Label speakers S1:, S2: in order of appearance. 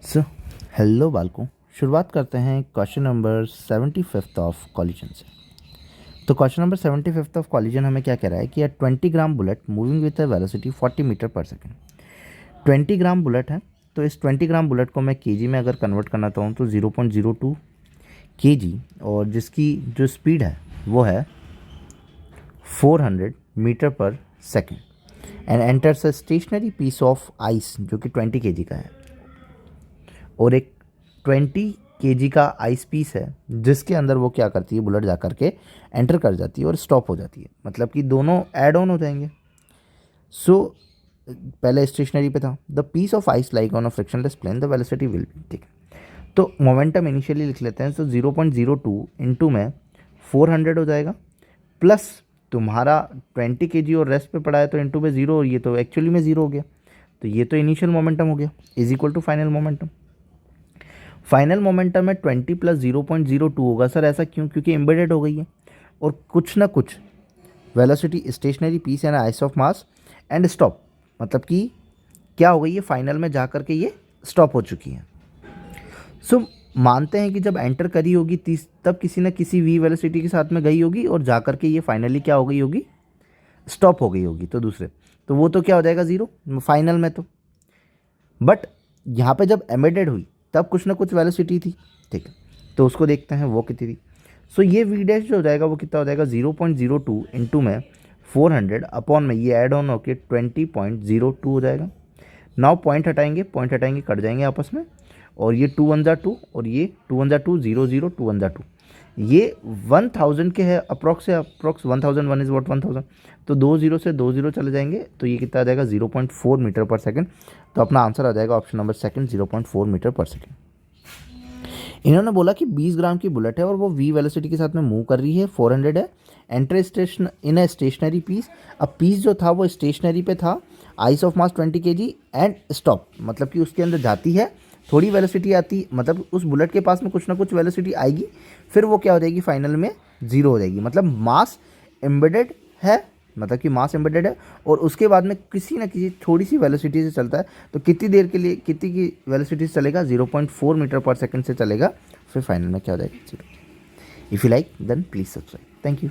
S1: So hello बालकों, शुरुआत करते हैं क्वेश्चन नंबर 75 ऑफ कॉलिजन से। तो क्वेश्चन नंबर 75 ऑफ कॉलिजन हमें क्या कह रहा है कि 20 gram bullet moving with a velocity 40 metre पर सेकेंड। 20 ग्राम बुलेट है, तो इस 20 ग्राम बुलेट को मैं केजी में अगर कन्वर्ट करना चाहूँ तो 0.02 केजी, और जिसकी जो स्पीड है वो है 400 मीटर पर second, and enters a stationary piece of ice जो कि 20 केजी का है, और एक 20 केजी का आइस पीस है जिसके अंदर वो क्या करती है, बुलेट जा करके एंटर कर जाती है और स्टॉप हो जाती है, मतलब कि दोनों ऐड ऑन हो जाएंगे। सो पहले स्टेशनरी पे था, the piece of ice like on a frictionless plane the velocity will be, ठीक है। तो मोमेंटम इनिशियली लिख लेते हैं, तो 0.02 इंटू में 400 हो जाएगा, प्लस तुम्हारा 20 केजी और रेस्ट पे पड़ा है तो इंटू में 0, और ये तो एक्चुअली में 0 हो गया, तो ये तो इनिशियल मोमेंटम हो गया, is equal to final momentum. Final momentum में 20 प्लस 0.02 होगा। सर ऐसा क्यों? क्योंकि एम्बेडेड हो गई है, और कुछ ना कुछ velocity stationary piece and ice of mass and stop, मतलब कि क्या हो गई है, फाइनल में जा कर के ये स्टॉप हो चुकी है। सो मानते हैं कि जब एंटर करी होगी तब किसी न किसी वी वेलोसिटी के साथ में गई होगी, और जा कर के ये फाइनली क्या हो गई होगी, स्टॉप हो गई होगी। तो दूसरे तो वो तो क्या हो जाएगा, ज़ीरो फाइनल में। तो बट यहाँ पे जब एम्बेडेड हुई तब कुछ ना कुछ वेलोसिटी थी, ठीक है, तो उसको देखते हैं वो कितनी थी। सो ये वी डैश जो हो जाएगा वो कितना हो जाएगा, 0.02 इंटू में 400 अपॉन में ये ऐड ऑन होके 20.02 हो जाएगा। नाउ पॉइंट हटाएंगे कट जाएंगे आपस में, और ये 2 1 2 और ये 2 1 2 0 0 2 1 2, ये 1000 के है अप्रॉक्स, से अप्रॉक्स 1001 इज़ वॉट 1000, तो 2 0 से 2 0 चले जाएंगे, तो ये कितना आ जाएगा 0.4 मीटर पर सेकंड। तो अपना आंसर आ जाएगा ऑप्शन नंबर सेकंड, 0.4 मीटर पर सेकंड। इन्होंने बोला कि 20 ग्राम की बुलेट है और वो वी वेलोसिटी के साथ में मूव कर रही है, 400 है, enter station in a stationary piece. अब पीस जो था वो स्टेशनरी पे था, ice of mass 20 kg and stop, मतलब कि उसके अंदर जाती है, थोड़ी वेलोसिटी आती, मतलब उस बुलेट के पास में कुछ ना कुछ वेलोसिटी आएगी, फिर वो क्या हो जाएगी, फाइनल में ज़ीरो हो जाएगी, मतलब मास एम्बेडेड है, मतलब कि मास एम्बेडेड है, और उसके बाद में किसी न किसी थोड़ी सी वेलोसिटी से चलता है। तो कितनी देर के लिए कितनी की वेलोसिटी से चलेगा, 0.4 मीटर पर सेकंड से चलेगा, फिर फाइनल में क्या हो जाएगा, zero. If you like then please subscribe. Thank you.